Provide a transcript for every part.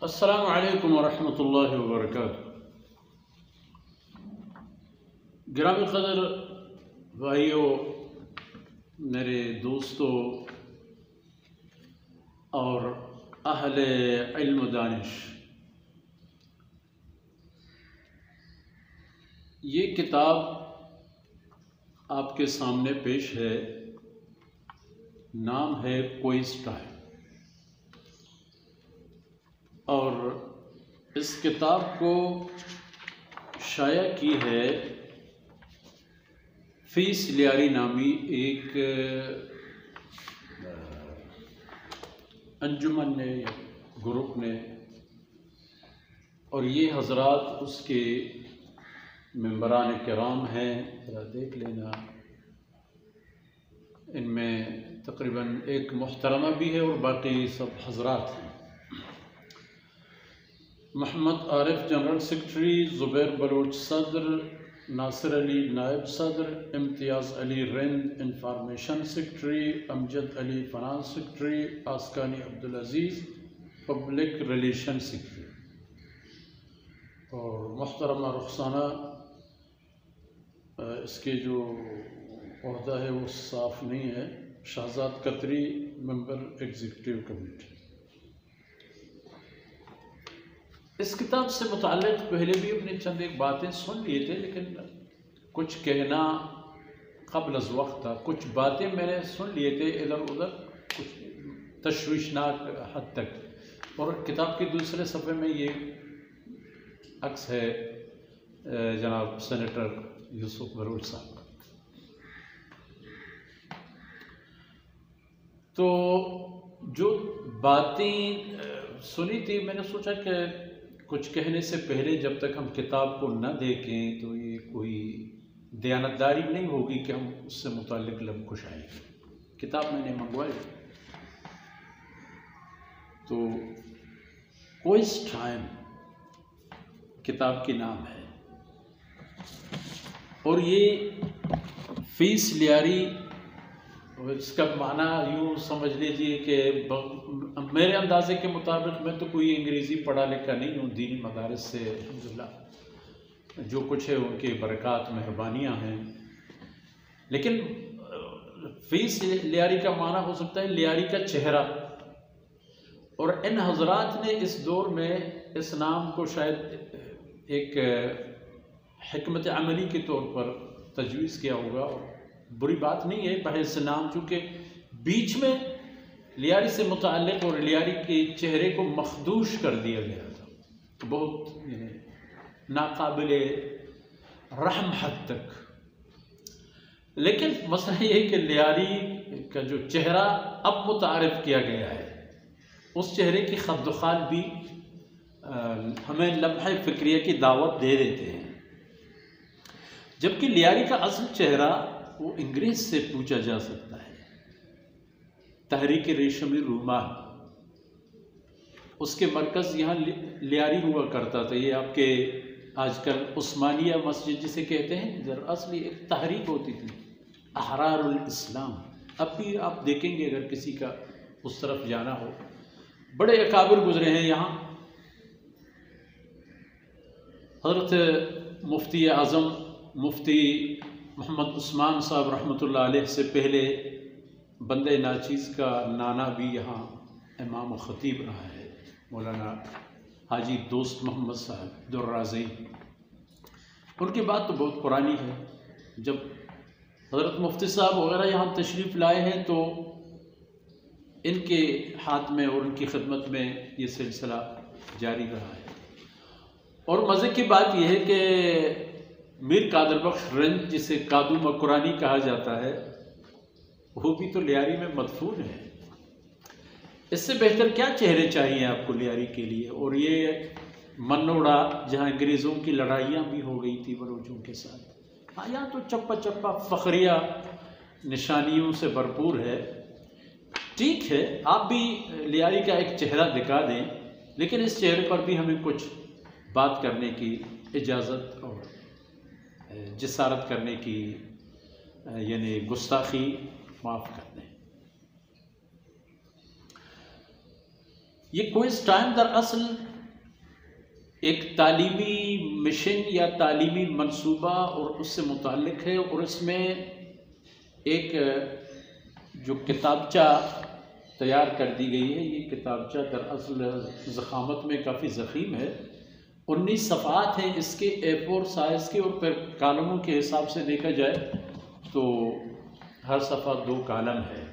السلام علیکم ورحمۃ اللہ وبرکاتہ۔ گرامی قدر بھائیوں، میرے دوستوں اور اہل علم و دانش، یہ کتاب آپ کے سامنے پیش ہے۔ نام ہے کوئز ٹائم، اور اس کتاب کو شائع کی ہے فیس لیاری نامی ایک انجمن نے یا گروپ نے، اور یہ حضرات اس کے ممبران کرام ہیں۔ ذرا دیکھ لینا، ان میں تقریباً ایک محترمہ بھی ہے اور باقی سب حضرات ہیں۔ محمد عارف جنرل سیکرٹری، زبیر بلوچ صدر، ناصر علی نائب صدر، Imtiaz Ali Rind information secretary, Amjad Ali finance secretary, Askani Abdul Aziz public relation secretary, اور محترمہ رخسانہ، اس کے جو عہدہ ہے وہ صاف نہیں ہے، شہزاد قطری ممبر ایگزیکٹو کمیٹی۔ اس کتاب سے متعلق پہلے بھی اپنے چند ایک باتیں سن لیے تھے، لیکن کچھ کہنا قبل از وقت تھا۔ کچھ باتیں میں نے سن لیے تھے ادھر ادھر، کچھ تشویشناک حد تک، اور کتاب کے دوسرے صفحے میں یہ عکس ہے جناب سینیٹر یوسف بلوچ صاحب کا۔ تو جو باتیں سنی تھی، میں نے سوچا کہ کچھ کہنے سے پہلے جب تک ہم کتاب کو نہ دیکھیں تو یہ کوئی دیانتداری نہیں ہوگی کہ ہم اس سے متعلق لب کشائیں گے۔ کتاب میں نے منگوائی، تو کوئز ٹائم کتاب کی نام ہے، اور یہ فیس لیاری، اس کا معنی یوں سمجھ لیجیے کہ میرے اندازے کے مطابق، میں تو کوئی انگریزی پڑھا لکھا نہیں ہوں، دینی مدارس سے الحمدللہ جو کچھ ہے ان کے برکات مہربانیاں ہیں، لیکن فیس لیاری کا معنی ہو سکتا ہے لیاری کا چہرہ، اور ان حضرات نے اس دور میں اس نام کو شاید ایک حکمت عملی کے طور پر تجویز کیا ہوگا، اور بری بات نہیں ہے بحیث نام، چونکہ بیچ میں لیاری سے متعلق اور لیاری کے چہرے کو مخدوش کر دیا گیا تھا، بہت ناقابل رحم حد تک۔ لیکن مسئلہ یہ کہ لیاری کا جو چہرہ اب متعارف کیا گیا ہے، اس چہرے کی خد و خال بھی ہمیں لمحہ فکریہ کی دعوت دے دیتے ہیں، جبکہ لیاری کا اصل چہرہ وہ انگریز سے پوچھا جا سکتا ہے۔ تحریک ریشمی رومان، اس کے مرکز یہاں لیاری ہوا کرتا تھا۔ یہ آپ کے آج کل عثمانیہ مسجد جسے کہتے ہیں، دراصل ایک تحریک ہوتی تھی، احرار الاسلام۔ اب بھی آپ دیکھیں گے اگر کسی کا اس طرف جانا ہو، بڑے اکابر گزرے ہیں یہاں۔ حضرت مفتی اعظم مفتی محمد عثمان صاحب رحمۃ اللہ علیہ سے پہلے بندے ناچیز کا نانا بھی یہاں امام و خطیب رہا ہے، مولانا حاجی دوست محمد صاحب درازئی۔ ان کی بات تو بہت پرانی ہے۔ جب حضرت مفتی صاحب وغیرہ یہاں تشریف لائے ہیں تو ان کے ہاتھ میں اور ان کی خدمت میں یہ سلسلہ جاری رہا ہے۔ اور مزے کی بات یہ ہے کہ میر قادر بخش رند، جسے کادو مکرانی کہا جاتا ہے، وہ بھی تو لیاری میں مدفون ہے۔ اس سے بہتر کیا چہرے چاہیے آپ کو لیاری کے لیے؟ اور یہ منوڑا جہاں انگریزوں کی لڑائیاں بھی ہو گئی تھی بلوچوں کے ساتھ، ہاں یہاں تو چپا چپا فخریہ نشانیوں سے بھرپور ہے۔ ٹھیک ہے، آپ بھی لیاری کا ایک چہرہ دکھا دیں، لیکن اس چہرے پر بھی ہمیں کچھ بات کرنے کی اجازت اور جسارت کرنے کی، یعنی گستاخی معاف کر دیں۔ یہ کوئز ٹائم دراصل ایک تعلیمی مشن یا تعلیمی منصوبہ اور اس سے متعلق ہے، اور اس میں ایک جو کتابچہ تیار کر دی گئی ہے، یہ کتابچہ دراصل ضخامت میں کافی ضخیم ہے، 19 صفحات ہیں اس کے A4 سائز کے، اور پھر کالموں کے حساب سے دیکھا جائے تو ہر صفحہ 2 کالم ہے،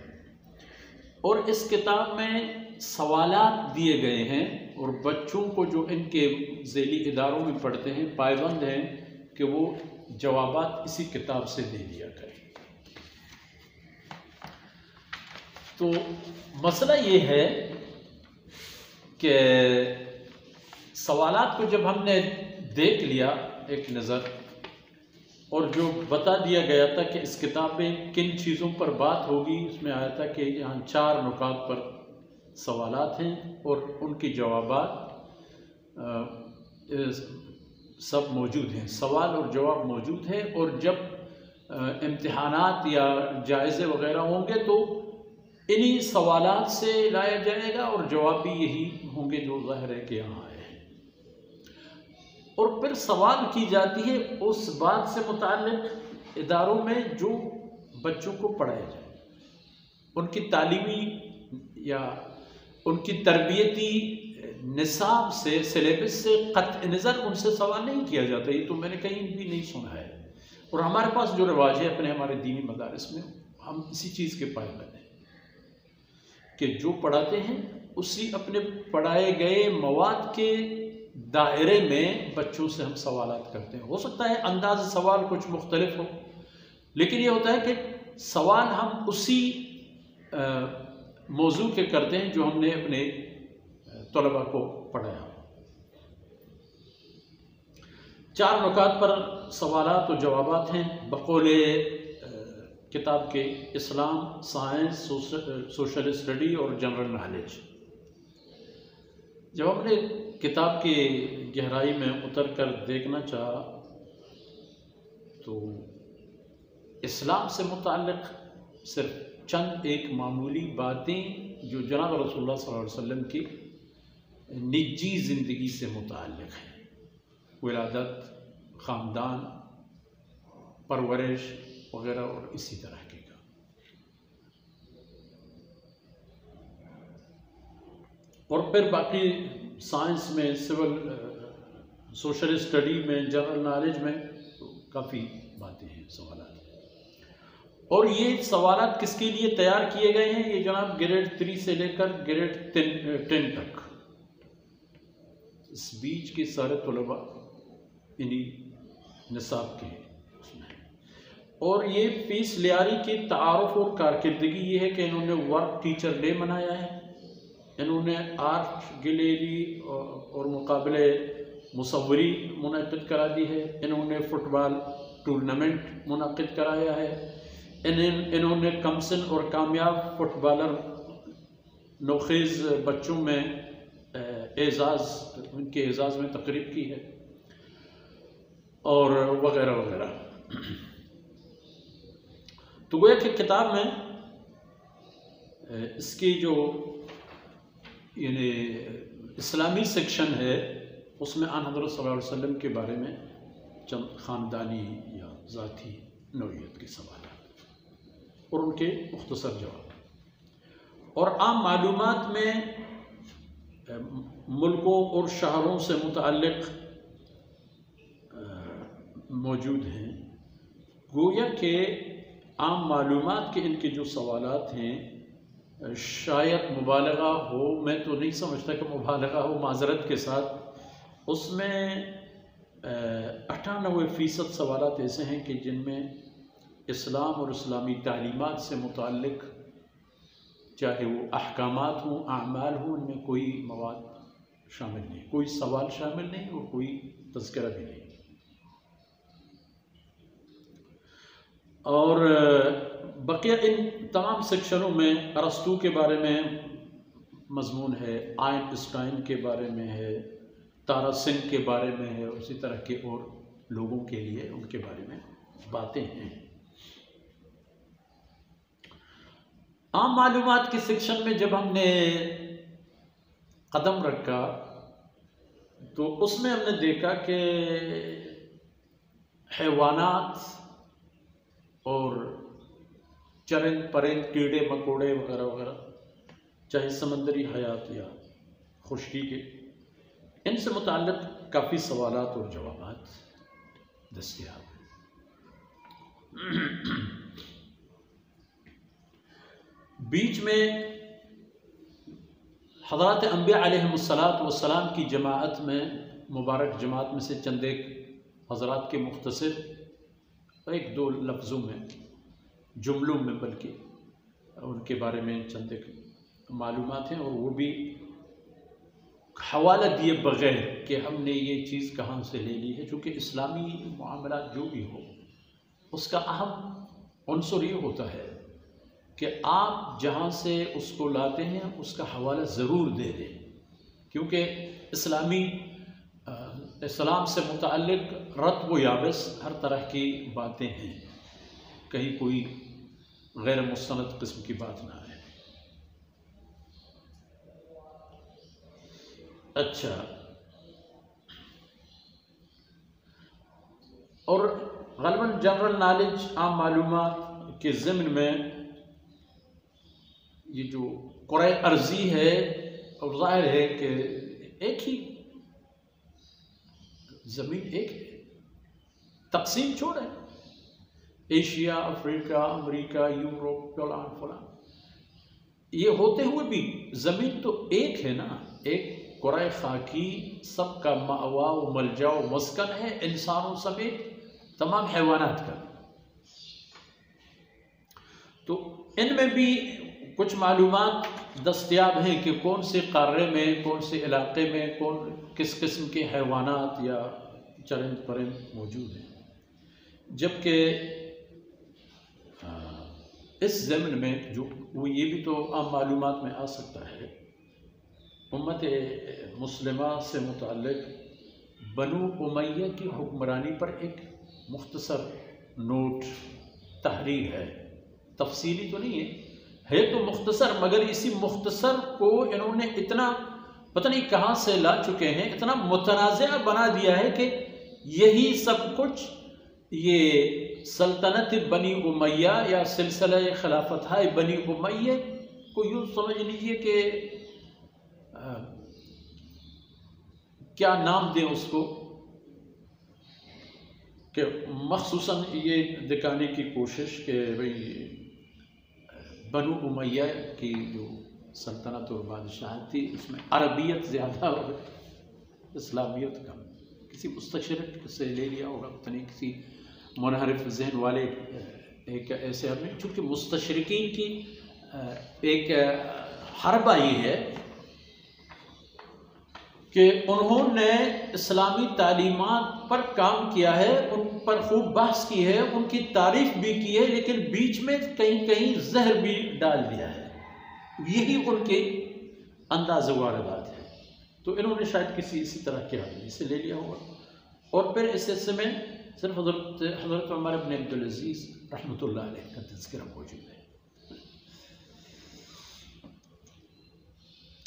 اور اس کتاب میں سوالات دیے گئے ہیں، اور بچوں کو جو ان کے ذیلی اداروں میں پڑھتے ہیں پابند ہیں کہ وہ جوابات اسی کتاب سے دے دیا کریں۔ تو مسئلہ یہ ہے کہ سوالات کو جب ہم نے دیکھ لیا ایک نظر، اور جو بتا دیا گیا تھا کہ اس کتاب میں کن چیزوں پر بات ہوگی، اس میں آیا تھا کہ یہاں 4 نکات پر سوالات ہیں اور ان کے جوابات سب موجود ہیں، سوال اور جواب موجود ہیں، اور جب امتحانات یا جائزے وغیرہ ہوں گے تو انہی سوالات سے لایا جائے گا، اور جواب بھی یہی ہوں گے جو ظاہر ہے کہ یہاں آئے ہیں، اور پھر سوال کی جاتی ہے اس بات سے متعلق اداروں میں جو بچوں کو پڑھایا جائے، ان کی تعلیمی یا ان کی تربیتی نصاب سے، سلیبس سے قطع نظر ان سے سوال نہیں کیا جاتا، یہ تو میں نے کہیں بھی نہیں سنا ہے، اور ہمارے پاس جو رواج ہے ہمارے دینی مدارس میں ہم اسی چیز کے پابند ہیں کہ جو پڑھاتے ہیں اسی اپنے پڑھائے گئے مواد کے دائرے میں بچوں سے ہم سوالات کرتے ہیں۔ ہو سکتا ہے انداز سوال کچھ مختلف ہو، لیکن یہ ہوتا ہے کہ سوال ہم اسی موضوع کے کرتے ہیں جو ہم نے اپنے طلباء کو پڑھایا۔ 4 نکات پر سوالات و جوابات ہیں بقول کتاب کے: اسلام، سائنس، سوشل اسٹڈی اور جنرل نالج۔ جب ہم نے کتاب کی گہرائی میں اتر کر دیکھنا چاہا تو اسلام سے متعلق صرف چند ایک معمولی باتیں جو جناب رسول اللہ صلی اللہ علیہ وسلم کی نجی زندگی سے متعلق ہیں، ولادت، خاندان، پرورش وغیرہ اور اسی طرح کے کا، اور پھر باقی سائنس میں، سوشل اسٹڈی میں، جنرل نالج میں کافی باتیں ہیں، سوالات ہیں، اور یہ سوالات کس کے لیے تیار کیے گئے ہیں؟ یہ جناب گریڈ 3 سے لے کر گریڈ 10 تک، اس بیچ کے سارے طلباء انہی نصاب کے اس میں، اور یہ فیس لیاری کی تعارف اور کارکردگی یہ ہے کہ انہوں نے ورک ٹیچر ڈے منایا ہے، انہوں نے آرٹ گیلری اور مقابلے مصوری منعقد کرا دی ہے، انہوں نے فٹ بال ٹورنامنٹ منعقد کرایا ہے، انہوں نے کمسن اور کامیاب فٹ بالر نوخیز بچوں میں ان کے اعزاز میں تقریب کی ہے، اور وغیرہ وغیرہ۔ تو گویا کہ کتاب میں اس کی جو یعنی اسلامی سیکشن ہے اس میں آن حضرت صلی اللہ علیہ وسلم کے بارے میں چند خاندانی یا ذاتی نوعیت کے سوالات اور ان کے مختصر جواب، اور عام معلومات میں ملکوں اور شہروں سے متعلق موجود ہیں۔ گویا کہ عام معلومات کے ان کے جو سوالات ہیں شاید مبالغہ ہو، میں تو نہیں سمجھتا کہ مبالغہ ہو، معذرت کے ساتھ، اس میں 98% سوالات ایسے ہیں کہ جن میں اسلام اور اسلامی تعلیمات سے متعلق چاہے وہ احکامات ہوں، اعمال ہوں، ان میں کوئی مواد شامل نہیں، کوئی سوال شامل نہیں اور کوئی تذکرہ بھی نہیں، اور بقیہ ان تمام سیکشنوں میں ارسطو کے بارے میں مضمون ہے، آئنسٹائن کے بارے میں ہے، تارا سنگھ کے بارے میں ہے، اور اسی طرح کے اور لوگوں کے لیے ان کے بارے میں باتیں ہیں۔ عام معلومات کے سیکشن میں جب ہم نے قدم رکھا تو اس میں ہم نے دیکھا کہ حیوانات اور چرند پرند کیڑے مکوڑے وغیرہ وغیرہ، چاہے سمندری حیات یا خشکی کے، ان سے متعلق کافی سوالات اور جوابات دستیاب ہیں۔ بیچ میں حضرات انبیاء علیہم السلام کی جماعت میں، مبارک جماعت میں سے چند ایک حضرات کے مختصر ایک دو لفظوں میں، جملوں میں بلکہ ان کے بارے میں چند ایک معلومات ہیں، اور وہ بھی حوالہ دیے بغیر کہ ہم نے یہ چیز کہاں سے لے لی ہے، چونکہ اسلامی معاملات جو بھی ہو اس کا اہم عنصر یہ ہوتا ہے کہ آپ جہاں سے اس کو لاتے ہیں اس کا حوالہ ضرور دے دیں، کیونکہ اسلام سے متعلق رطب و یابس ہر طرح کی باتیں ہیں، کہیں کوئی غیر مستند قسم کی بات نہ ہے۔ اچھا، اور غالباً جنرل نالج، عام معلومات کے ضمن میں یہ جو کرۂ ارضی ہے، اور ظاہر ہے کہ ایک ہی زمین ایک ہے، تقسیم چھوڑیں، ایشیا، افریقہ، امریکہ، یورپ، فلان فلان، یہ ہوتے ہوئے بھی زمین تو ایک ہے نا، ایک کرۂ خاکی، سب کا مأوا و ملجا و مسکن ہے، انسانوں سمیت تمام حیوانات کا۔ تو ان میں بھی کچھ معلومات دستیاب ہیں کہ کون سے قارے میں، کون سے علاقے میں کس قسم کے حیوانات یا چرند پرند موجود ہیں، جبکہ اس ضمن میں جو وہ یہ بھی تو عام معلومات میں آ سکتا ہے، امت مسلمہ سے متعلق بنو امیہ کی حکمرانی پر ایک مختصر نوٹ تحریر ہے، تفصیلی تو نہیں ہے تو مختصر، مگر اسی مختصر کو انہوں نے اتنا پتہ نہیں کہاں سے لا چکے ہیں، اتنا متنازع بنا دیا ہے کہ یہی سب کچھ یہ سلطنت بنی امیہ یا سلسلہ خلافت بنی امیہ کو یوں سمجھ لیجئے کہ کیا نام دیں اس کو، کہ مخصوصاً یہ دکھانے کی کوشش کہ بھئی بنو امیہ کی جو سلطنت اور بادشاہت تھی اس میں عربیت زیادہ اور اسلامیت کم، کسی مستشرق سے لے لیا ہوگا، پتہ نہیں کسی منحرف ذہن والے ایک ایسے آدمی، چونکہ مستشرقین کی ایک حربہ یہ ہے کہ انہوں نے اسلامی تعلیمات پر کام کیا ہے، ان پر خوب بحث کی ہے، ان کی تعریف بھی کی ہے، لیکن بیچ میں کہیں کہیں زہر بھی ڈال دیا ہے، یہی ان کے انداز واردات ہے۔ تو انہوں نے شاید کسی اسی طرح کے آدمی سے لے لیا ہوگا، اور پھر اس حصے میں صرف حضرت عمر بن عبدالعزیز رحمۃ اللہ علیہ کا تذکرہ موجود ہے،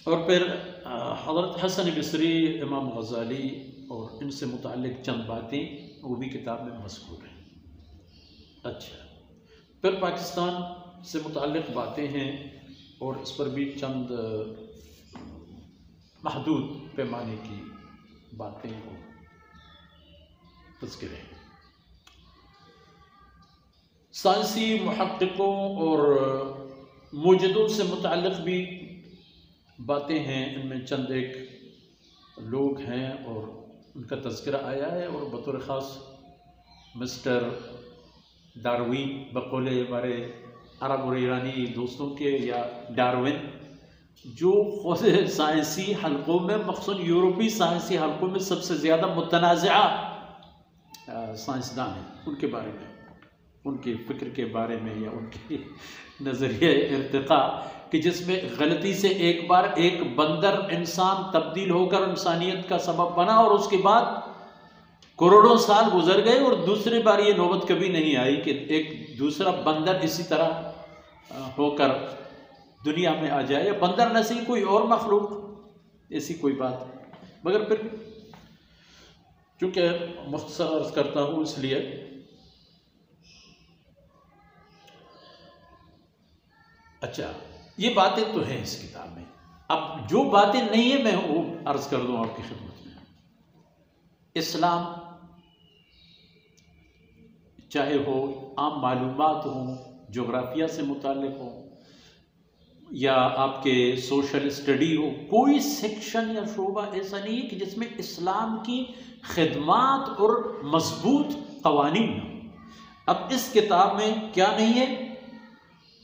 اور پھر حضرت حسن بصری، امام غزالی اور ان سے متعلق چند باتیں وہ بھی کتاب میں مذکور ہیں۔ اچھا، پھر پاکستان سے متعلق باتیں ہیں، اور اس پر بھی چند محدود پیمانے کی باتیں اور تذکرے ہیں۔ سائنسی محققوں اور موجودوں سے متعلق بھی باتیں ہیں، ان میں چند ایک لوگ ہیں اور ان کا تذکرہ آیا ہے، اور بطور خاص مسٹر ڈاروین، بقول ہمارے عرب اور ایرانی دوستوں کے، یا ڈاروین، جو خود سائنسی حلقوں میں، مخصوصاً یورپی سائنسی حلقوں میں سب سے زیادہ متنازعہ سائنسدان ہیں، ان کے بارے میں، ان کے فکر کے بارے میں، یا ان کے نظریہ ارتقاء، کہ جس میں غلطی سے ایک بار ایک بندر انسان تبدیل ہو کر انسانیت کا سبب بنا، اور اس کے بعد کروڑوں سال گزر گئے، اور دوسری بار یہ نوبت کبھی نہیں آئی کہ ایک دوسرا بندر اسی طرح ہو کر دنیا میں آ جائے، یا بندر نہ صحیح کوئی اور مخلوق ایسی کوئی بات نہیں، مگر پھر چونکہ مختصر عرض کرتا ہوں اس لیے اچھا یہ باتیں تو ہیں اس کتاب میں، اب جو باتیں نہیں ہیں میں وہ عرض کر دوں آپ کی خدمت میں۔ اسلام چاہے ہو عام معلومات ہوں، جغرافیہ سے متعلق ہوں، یا آپ کے سوشل اسٹڈی ہو، کوئی سیکشن یا شعبہ ایسا نہیں ہے کہ جس میں اسلام کی خدمات اور مضبوط قوانین ہوں۔ اب اس کتاب میں کیا نہیں ہے؟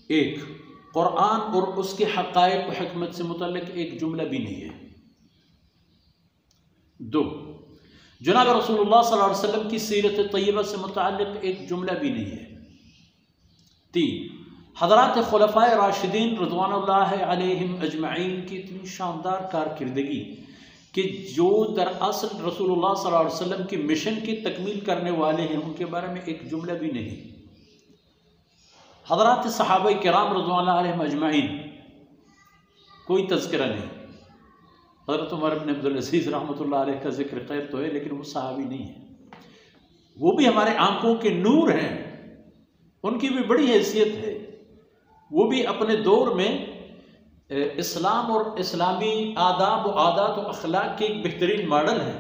ایک قرآن اور اس کے حقائق و حکمت سے متعلق ایک جملہ بھی نہیں ہے۔ دو، جناب رسول اللہ صلی اللہ علیہ وسلم کی سیرت طیبہ سے متعلق ایک جملہ بھی نہیں ہے۔ تین، حضرات خلفائے راشدین رضوان اللہ علیہم اجمعین کی اتنی شاندار کارکردگی کہ جو در اصل رسول اللہ صلی اللہ علیہ وسلم کی مشن کی تکمیل کرنے والے ہیں، ان کے بارے میں ایک جملہ بھی نہیں۔ حضرات صحابہ کرام رضوان اللہ علیہم اجمعین کوئی تذکرہ نہیں۔ حضرت عمر بن عبدالعزیز رحمۃ اللہ علیہ کا ذکر خیر تو ہے، لیکن وہ صحابی نہیں ہے، وہ بھی ہمارے آنکھوں کے نور ہیں، ان کی بھی بڑی حیثیت ہے، وہ بھی اپنے دور میں اسلام اور اسلامی آداب و عادات و اخلاق کے ایک بہترین ماڈل ہیں،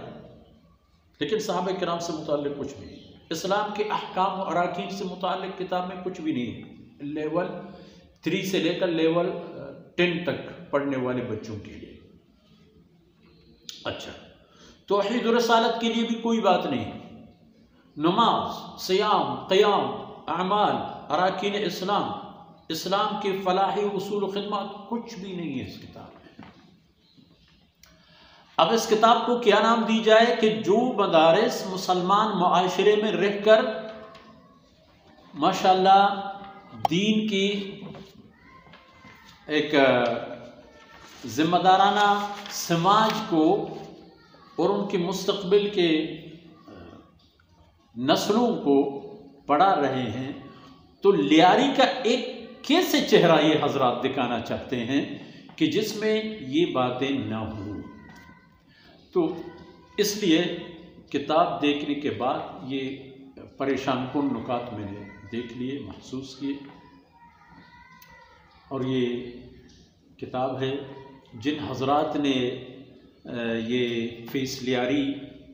لیکن صحابہ کرام سے متعلق کچھ بھی نہیں۔ اسلام کے احکام و اراکین سے متعلق کتاب میں کچھ بھی نہیں ہے، لیول 3 سے لے کر لیول 10 تک پڑھنے والے بچوں کے لیے۔ اچھا، توحید و رسالت کے لیے بھی کوئی بات نہیں، نماز، صیام، قیام، اعمال، اراکین اسلام، اسلام کے فلاحی اصول و خدمات، کچھ بھی نہیں ہے اس کتاب میں۔ اب اس کتاب کو کیا نام دی جائے کہ جو مدارس مسلمان معاشرے میں رہ کر ماشاءاللہ دین کی ایک ذمہ دارانہ سماج کو اور ان کے مستقبل کے نسلوں کو پڑھا رہے ہیں، تو لیاری کا ایک کیسے چہرہ یہ حضرات دکھانا چاہتے ہیں کہ جس میں یہ باتیں نہ ہوں۔ تو اس لیے کتاب دیکھنے کے بعد یہ پریشان کن نکات میں نے دیکھ لیے، محسوس کیے، اور یہ کتاب ہے جن حضرات نے یہ فیس لیاری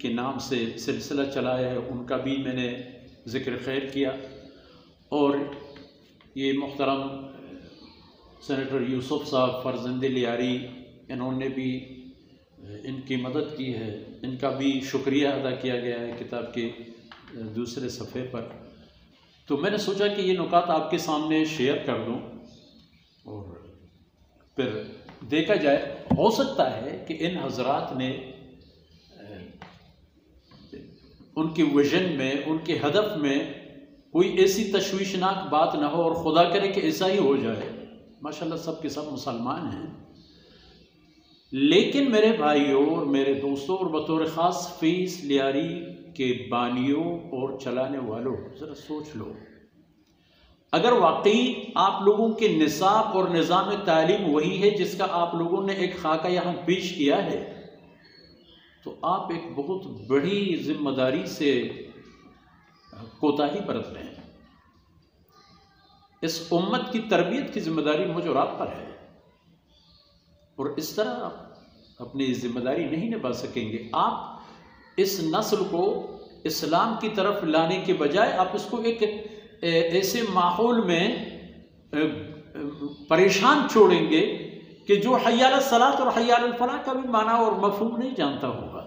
کے نام سے سلسلہ چلایا ہے، ان کا بھی میں نے ذکر خیر کیا، اور یہ محترم سینیٹر یوسف صاحب فرزند لیاری، انہوں نے بھی ان کی مدد کی ہے، ان کا بھی شکریہ ادا کیا گیا ہے کتاب کے دوسرے صفحے پر۔ تو میں نے سوچا کہ یہ نکات آپ کے سامنے شیئر کر دوں اور پھر دیکھا جائے، ہو سکتا ہے کہ ان حضرات نے ان کے ویژن میں، ان کے ہدف میں کوئی ایسی تشویشناک بات نہ ہو، اور خدا کرے کہ ایسا ہی ہو جائے، ماشاءاللہ سب کے سب مسلمان ہیں، لیکن میرے بھائیوں اور میرے دوستوں اور بطور خاص فیس لیاری کے بانیوں اور چلانے والوں، ذرا سوچ لو، اگر واقعی آپ لوگوں کے نصاب اور نظام تعلیم وہی ہے جس کا آپ لوگوں نے ایک خاکہ یہاں پیش کیا ہے، تو آپ ایک بہت بڑی ذمہ داری سے کوتاہی برت رہے ہیں۔ اس امت کی تربیت کی ذمہ داری مجھ اور آپ پر ہے، اور اس طرح آپ اپنی ذمہ داری نہیں نبھا سکیں گے۔ آپ اس نسل کو اسلام کی طرف لانے کے بجائے آپ اس کو ایک ایسے ماحول میں پریشان چھوڑیں گے کہ جو حی علی الصلاۃ اور حی علی الفلاح کا بھی معنی اور مفہوم نہیں جانتا ہوگا۔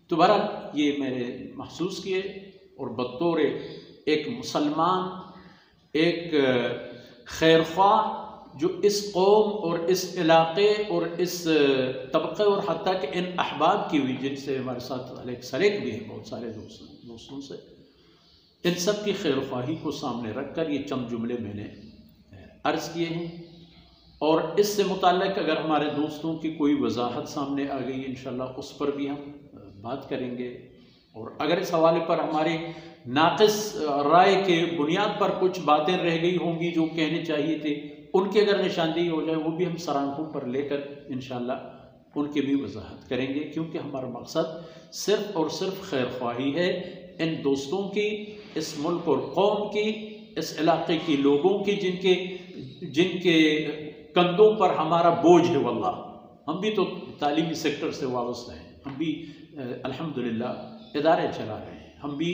تو بہرحال یہ میں نے محسوس کیے، اور بطور ایک مسلمان، ایک خیر خواہ جو اس قوم اور اس علاقے اور اس طبقے اور حتیٰ کہ ان احباب کی ہوئی جن سے ہمارے ساتھ علیہ سلیک بھی ہے بہت سارے دوستوں سے، ان سب کی خیر خواہی کو سامنے رکھ کر یہ چند جملے میں نے عرض کیے ہیں، اور اس سے متعلق اگر ہمارے دوستوں کی کوئی وضاحت سامنے آ گئی انشاءاللہ اس پر بھی ہم بات کریں گے، اور اگر اس حوالے پر ہماری ناقص رائے کے بنیاد پر کچھ باتیں رہ گئی ہوں گی جو کہنے چاہیے تھے، ان کی اگر نشاندہی ہو جائے وہ بھی ہم سر آنکھوں پر لے کر انشاءاللہ ان کی بھی وضاحت کریں گے، کیونکہ ہمارا مقصد صرف اور صرف خیر خواہی ہے ان دوستوں کی، اس ملک اور قوم کی، اس علاقے کے لوگوں کی جن کے کندھوں پر ہمارا بوجھ ہے۔ واللہ ہم بھی تو تعلیمی سیکٹر سے وابستہ ہیں، ہم بھی الحمدللہ ادارے چلا رہے ہیں، ہم بھی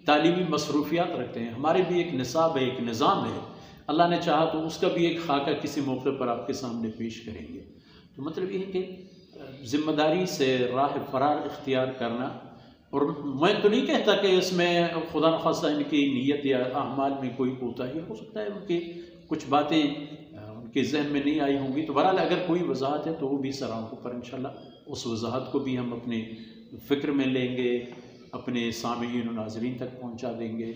تعلیمی مصروفیات رکھتے ہیں، ہمارے بھی ایک نصاب ہے، ایک نظام ہے۔ اللہ نے چاہا تو اس کا بھی ایک خاکہ کسی موقع پر آپ کے سامنے پیش کریں گے۔ تو مطلب یہ ہے کہ ذمہ داری سے راہ فرار اختیار کرنا، اور میں تو نہیں کہتا کہ اس میں خدا نخواستہ ان کی نیت یا اعمال میں کوئی کوتاہی ہو سکتا ہے، ان کی کچھ باتیں ان کے ذہن میں نہیں آئی ہوں گی، تو بہرحال اگر کوئی وضاحت ہے تو وہ بھی سر آنکھوں پر انشاءاللہ اس وضاحت کو بھی ہم اپنے فکر میں لیں گے، اپنے سامعین و ناظرین تک پہنچا دیں گے۔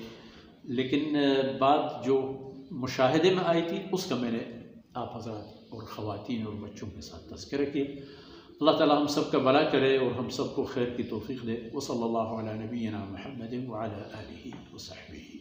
لیکن بات جو مشاہدے میں آئی تھی اس کا میں نے آپ حضرات اور خواتین اور بچوں کے ساتھ تذکرہ کیا۔ اللہ تعالی ہم سب کا بھلا کرے اور ہم سب کو خیر کی توفیق دے۔ وصلی اللہ علی نبینا محمد وعلی آلہ وصحبہ۔